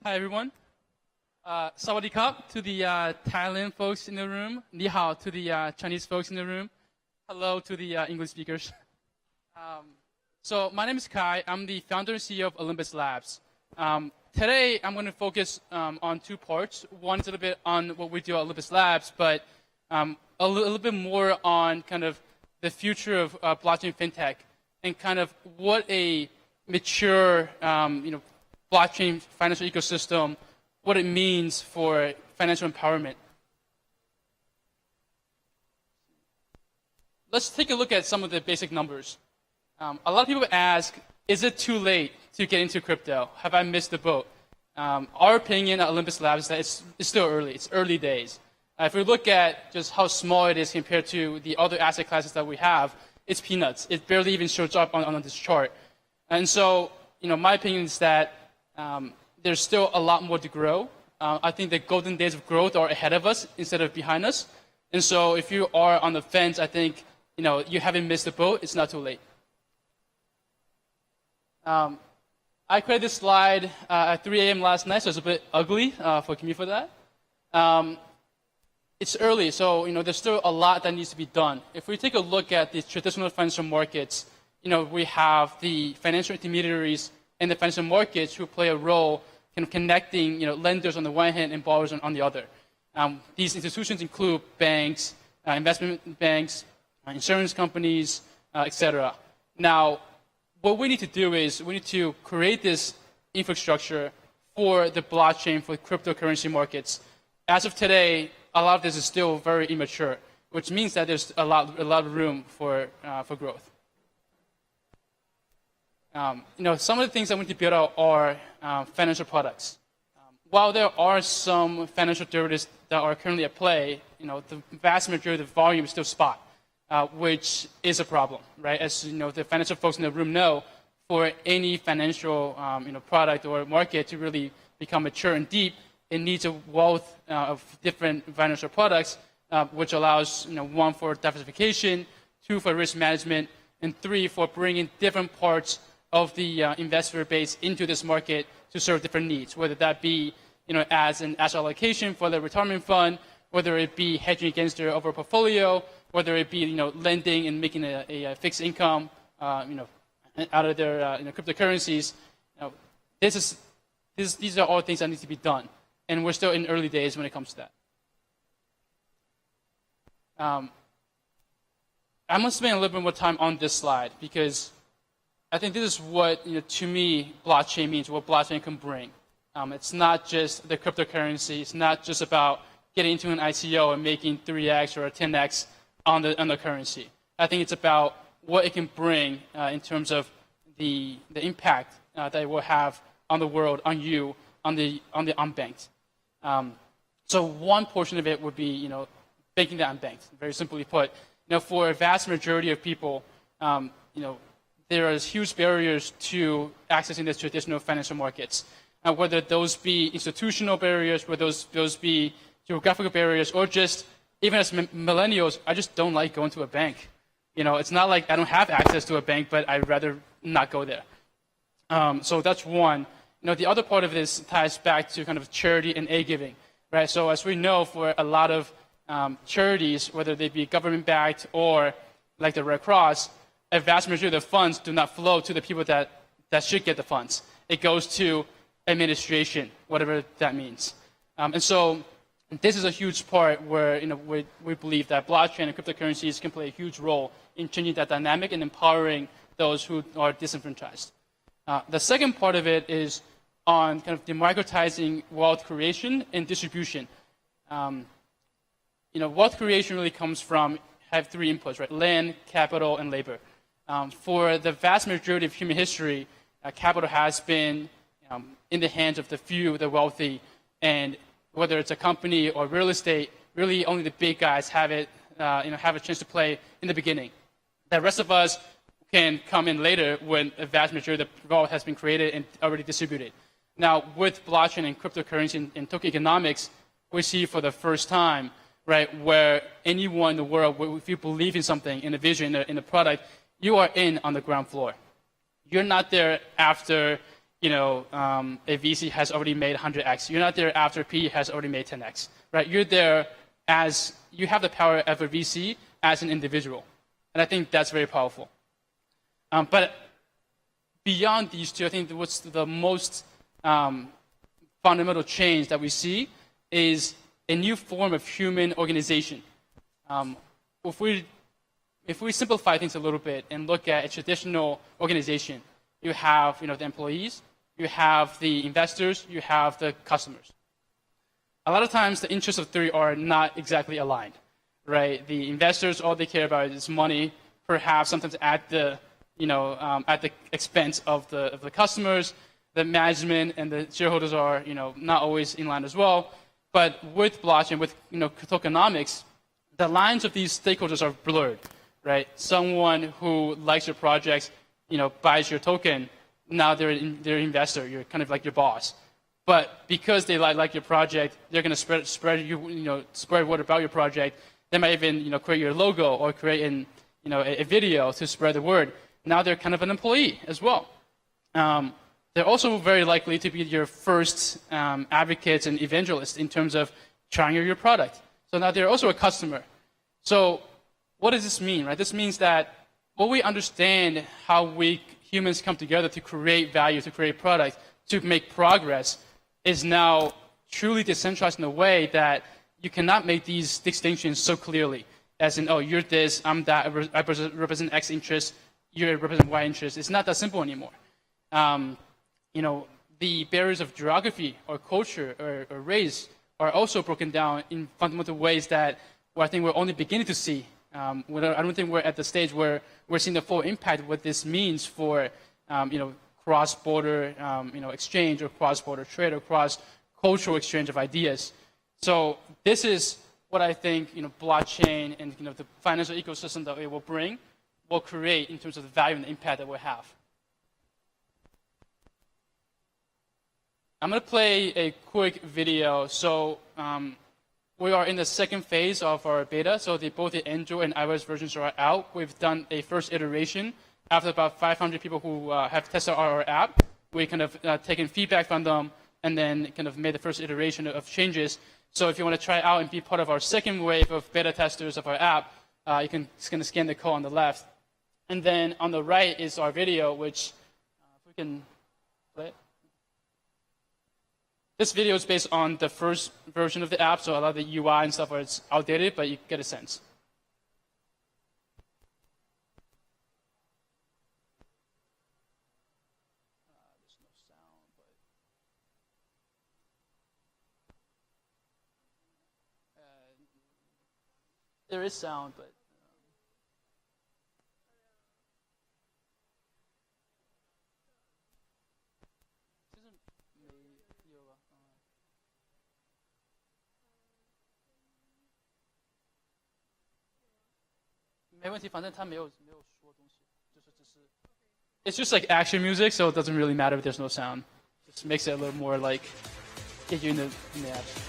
Hi, everyone. Sawadee krap to the Thailand folks in the room. Ni hao to the Chinese folks in the room. Hello to the English speakers. So my name is Kai. I'm the founder and CEO of Olympus Labs. Today, I'm going to focus on two parts. One is a little bit on what we do at Olympus Labs, but a little bit more on kind of the future of blockchain fintech and kind of what a mature, blockchain financial ecosystem, what it means for financial empowerment. Let's take a look at some of the basic numbers. A lot of people ask, is it too late to get into crypto? Have I missed the boat? Our opinion at Olympus Labs is that it's still early. It's early days. If we look at just how small it is compared to the other asset classes that we have, it's peanuts. It barely even shows up on this chart. And so, my opinion is that there's still a lot more to grow. I think the golden days of growth are ahead of us instead of behind us. And so if you are on the fence, I think, you haven't missed the boat. It's not too late. I created this slide at 3 a.m. last night, so it's a bit ugly. Forgive me for that. It's early, so there's still a lot that needs to be done. If we take a look at the traditional financial markets, we have the financial intermediaries and the financial markets who play a role in connecting lenders on the one hand and borrowers on the other. These institutions include banks, investment banks, insurance companies, etc. Now, what we need to do is we need to create this infrastructure for the blockchain, for cryptocurrency markets. As of today, a lot of this is still very immature, which means that there's a lot of room for growth. Some of the things I want to build out are financial products. While there are some financial derivatives that are currently at play, the vast majority of the volume is still spot, which is a problem, right? As the financial folks in the room know, for any financial product or market to really become mature and deep, it needs a wealth of different financial products, which allows one for diversification, two for risk management, and three for bringing different parts of the investor base into this market to serve different needs, whether that be as an asset allocation for the retirement fund, whether it be hedging against their overall portfolio, whether it be lending and making a fixed income out of their cryptocurrencies. These are all things that need to be done, and we're still in early days when it comes to that. I'm going to spend a little bit more time on this slide because I think this is what, to me, blockchain means, what blockchain can bring. It's not just the cryptocurrency. It's not just about getting into an ICO and making 3x or 10x on the currency. I think it's about what it can bring in terms of the impact that it will have on the world, on you, on the unbanked. So one portion of it would be, banking the unbanked. Very simply put, for a vast majority of people, there are huge barriers to accessing the traditional financial markets, whether those be institutional barriers, whether those be geographical barriers, or just, even as millennials, I just don't like going to a bank. It's not like I don't have access to a bank, but I'd rather not go there. So that's one. The other part of this ties back to kind of charity and aid giving, right? So as we know, for a lot of charities, whether they be government-backed or like the Red Cross, a vast majority of the funds do not flow to the people that should get the funds. It goes to administration, whatever that means. And so this is a huge part where we believe that blockchain and cryptocurrencies can play a huge role in changing that dynamic and empowering those who are disenfranchised. The second part of it is on kind of democratizing wealth creation and distribution. Wealth creation really comes from have three inputs, right? Land, capital, and labor. For the vast majority of human history, capital has been in the hands of the few, the wealthy, and whether it's a company or real estate, really only the big guys have it, have a chance to play in the beginning. The rest of us can come in later when a vast majority of the wealth has been created and already distributed. Now, with blockchain and cryptocurrency and token economics, we see for the first time, right, where anyone in the world, if you believe in something, in a vision, in a product, you are in on the ground floor. You're not there after a VC has already made 100x. You're not there after PE has already made 10x, right? You're there as you have the power of a VC as an individual. And I think that's very powerful. But beyond these two, I think what's the most fundamental change that we see is a new form of human organization. If we simplify things a little bit and look at a traditional organization, you have the employees, you have the investors, you have the customers. A lot of times the interests of three are not exactly aligned, right? The investors, all they care about is money, perhaps sometimes at the expense of the customers. The management and the shareholders are not always in line as well. But with blockchain, with tokenomics, the lines of these stakeholders are blurred, right? Someone who likes your projects, buys your token. Now they're an investor. You're kind of like your boss. But because they like your project, they're going to spread word about your project. They might even create your logo or create a video to spread the word. Now they're kind of an employee as well. They're also very likely to be your first advocates and evangelists in terms of trying your product. So now they're also a customer. So what does this mean, right? This means that when we understand how we humans come together to create value, to create product, to make progress, is now truly decentralized in a way that you cannot make these distinctions so clearly. As in, oh, you're this, I'm that, I represent X interest, you represent Y interest. It's not that simple anymore. The barriers of geography or culture or race are also broken down in fundamental ways that I think we're only beginning to see. I don't think we're at the stage where we're seeing the full impact of what this means for cross-border exchange or cross-border trade or cross-cultural exchange of ideas. So this is what I think blockchain and the financial ecosystem that it will create in terms of the value and the impact that we'll have. I'm going to play a quick video. So we are in the second phase of our beta. So both the Android and iOS versions are out. We've done a first iteration. After about 500 people who have tested our app, we kind of taken feedback from them and then kind of made the first iteration of changes. So if you want to try it out and be part of our second wave of beta testers of our app, you can just kind of scan the code on the left. And then on the right is our video, which if we can play it. This video is based on the first version of the app, so a lot of the UI and stuff is outdated, but you get a sense. There's no sound, but there is sound, but it's just like action music, so it doesn't really matter if there's no sound. It just makes it a little more like get you in the action.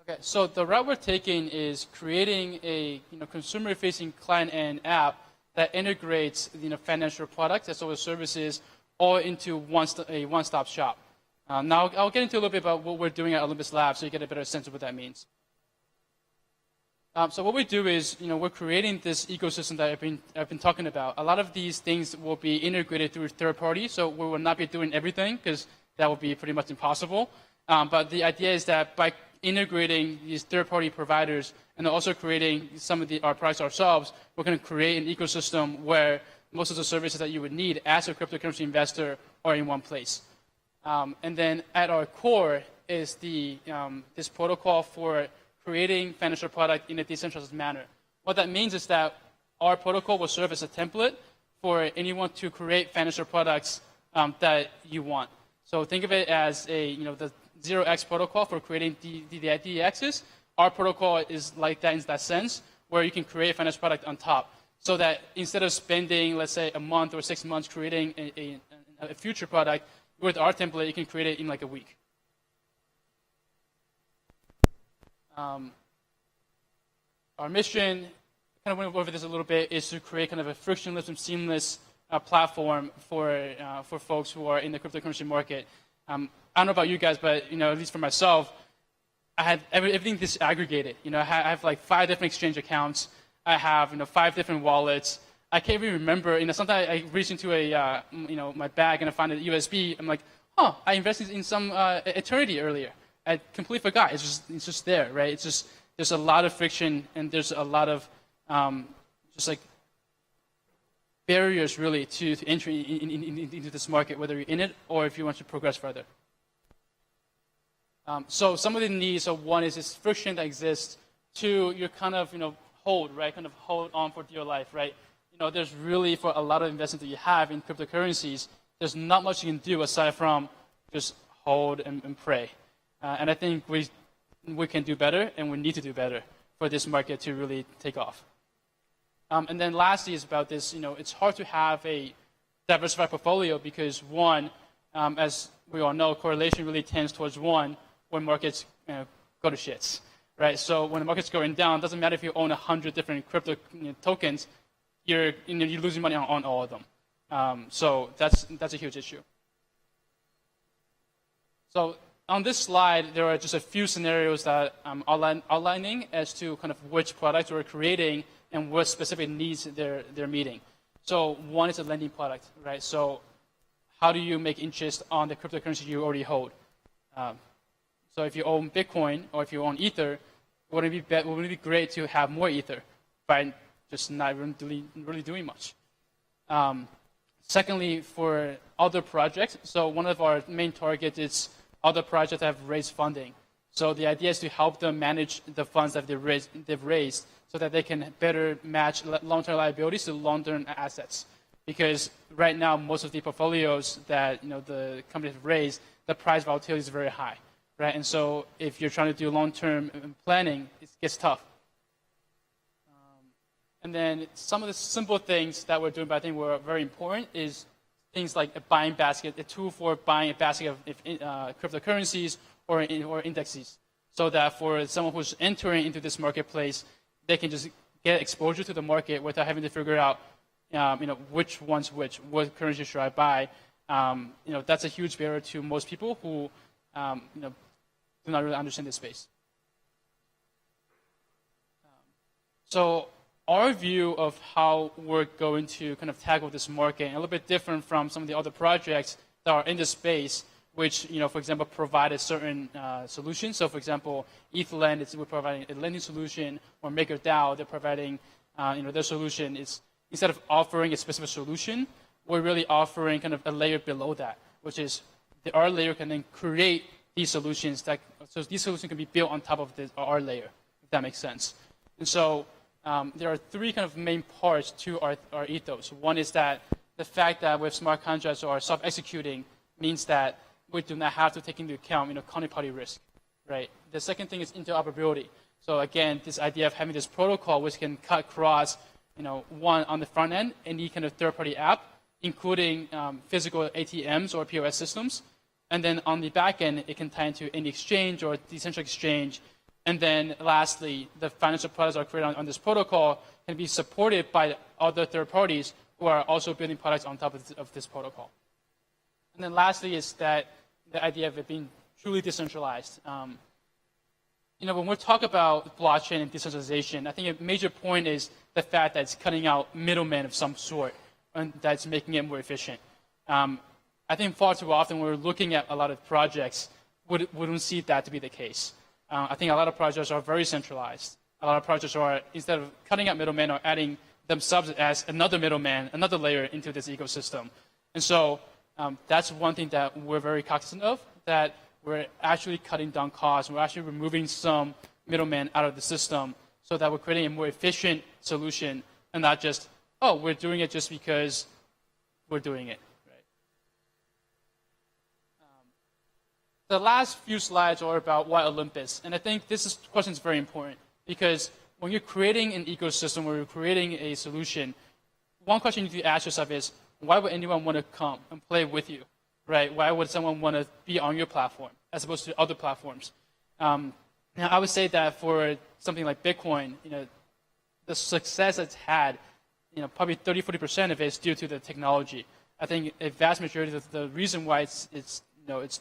Okay, so the route we're taking is creating a consumer-facing client-end app that integrates financial products as well as services all into a one-stop shop. Now I'll get into a little bit about what we're doing at Olympus Labs so you get a better sense of what that means. So what we do is, we're creating this ecosystem that I've been talking about. A lot of these things will be integrated through third parties, so we will not be doing everything because that would be pretty much impossible. But the idea is that by integrating these third-party providers and also creating some of our products ourselves, we're going to create an ecosystem where most of the services that you would need as a cryptocurrency investor are in one place. And then at our core is this protocol for creating financial product in a decentralized manner. What that means is that our protocol will serve as a template for anyone to create financial products that you want. So think of it as the 0x protocol for creating the DEXs. Our protocol is like that in that sense, where you can create a financial product on top. So that instead of spending, let's say, a month or 6 months creating a future product, with our template, you can create it in like a week. Our mission, kind of went over this a little bit, is to create kind of a frictionless and seamless platform for folks who are in the cryptocurrency market. I don't know about you guys, but at least for myself, I have everything disaggregated. I have like 5 different exchange accounts. I have 5 different wallets. I can't even remember. Sometimes I reach into my bag and I find a USB. I'm like, I invested in some Eternity earlier. I completely forgot. It's just there, right? It's just there's a lot of friction and there's a lot of just like barriers really to entry into this market, whether you're in it or if you want to progress further. So some of the needs. So one is this friction that exists. 2, you're kind of hold, right? Kind of hold on for dear life, right? There's really, for a lot of investment that you have in cryptocurrencies, there's not much you can do aside from just hold and pray. And I think we can do better, and we need to do better for this market to really take off. And then lastly is about this, it's hard to have a diversified portfolio because one, as we all know, correlation really tends towards one when markets go to shits, right? So when the market's going down, it doesn't matter if you own 100 different crypto tokens, you're losing money on all of them. So that's a huge issue. So on this slide, there are just a few scenarios that I'm outlining as to kind of which products we're creating and what specific needs they're meeting. So one is a lending product, right? So how do you make interest on the cryptocurrency you already hold? So if you own Bitcoin or if you own Ether, wouldn't it be great to have more Ether by just not really doing much? Secondly, for other projects, so one of our main targets is other projects that have raised funding. So the idea is to help them manage the funds that they've raised so that they can better match long-term liabilities to long-term assets. Because right now, most of the portfolios that the companies have raised, the price volatility is very high, right? And so if you're trying to do long-term planning, it gets tough. And then some of the simple things that we're doing, but I think were very important, is things like a buying basket, a tool for buying a basket of cryptocurrencies or indexes, so that for someone who's entering into this marketplace, they can just get exposure to the market without having to figure out, which one's which, what currency should I buy. That's a huge barrier to most people who, do not really understand this space. So our view of how we're going to kind of tackle this market, and a little bit different from some of the other projects that are in this space, which, for example, provide a certain solution. So, for example, Etherland we're providing a lending solution, or MakerDAO, they're providing, their solution is, instead of offering a specific solution, we're really offering kind of a layer below that, which is our layer can then create these solutions so these solutions can be built on top of our layer, if that makes sense. And so there are 3 kind of main parts to our ethos. One is that the fact that with smart contracts or self-executing means that we do not have to take into account, counterparty risk, right? The second thing is interoperability. So again, this idea of having this protocol which can cut across, one on the front end, any kind of third-party app, including physical ATMs or POS systems. And then on the back end, it can tie into any exchange or decentralized exchange. And then lastly, the financial products that are created on this protocol can be supported by other third parties who are also building products on top of this protocol. And then lastly is that the idea of it being truly decentralized. when we talk about blockchain and decentralization, I think a major point is the fact that it's cutting out middlemen of some sort, and that's making it more efficient. I think far too often when we're looking at a lot of projects, we don't see that to be the case. I think a lot of projects are very centralized. A lot of projects are, instead of cutting out middlemen, are adding themselves as another middleman, another layer into this ecosystem. And so that's one thing that we're very cognizant of, that we're actually cutting down costs. We're actually removing some middlemen out of the system so that we're creating a more efficient solution and not just, oh, we're doing it just because we're doing it. Right? The last few slides are about why Olympus. And I think this question is very important because when you're creating an ecosystem or you're creating a solution, one question you need to ask yourself is, why would anyone want to come and play with you? Right? Why would someone want to be on your platform as opposed to other platforms? Now, I would say that for something like Bitcoin, the success it's had, probably 30-40% of it is due to the technology. I think a vast majority of the reason why it's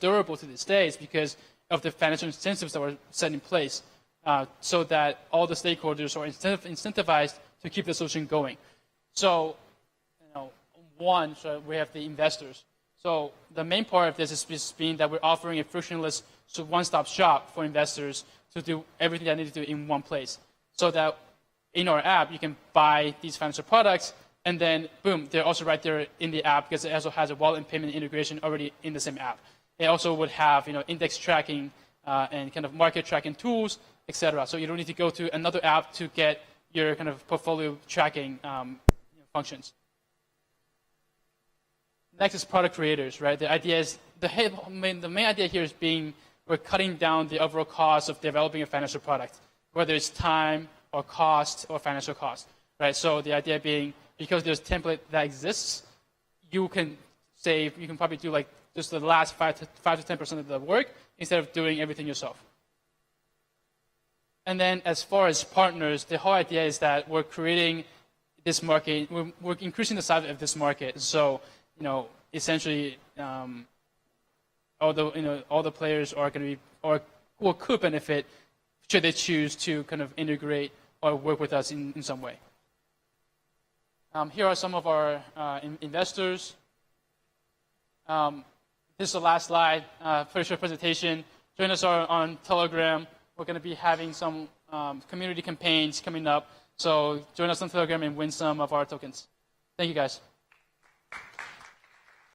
durable to this day is because of the financial incentives that were set in place, so that all the stakeholders are incentivized to keep the solution going. So, so we have the investors. So the main part of this is being that we're offering a frictionless one-stop shop for investors to do everything they need to do in one place. So that in our app, you can buy these financial products, and then, boom, they're also right there in the app because it also has a wallet and payment integration already in the same app. It also would have index tracking and kind of market tracking tools, etc. So you don't need to go to another app to get your kind of portfolio tracking functions. Next is product creators, right? The idea is the main idea here is we're cutting down the overall cost of developing a financial product, whether it's time or cost or financial cost, right? So the idea being because there's a template that exists, you can probably do like just the last 5 to 10% of the work instead of doing everything yourself. And then as far as partners, the whole idea is that we're creating this market, we're increasing the size of this market. So essentially, all the players are going to be, or could benefit, should they choose to kind of integrate or work with us in some way. Here are some of our investors. This is the last slide, pretty short presentation. Join us on Telegram. We're going to be having some community campaigns coming up. So join us on Telegram and win some of our tokens. Thank you, guys.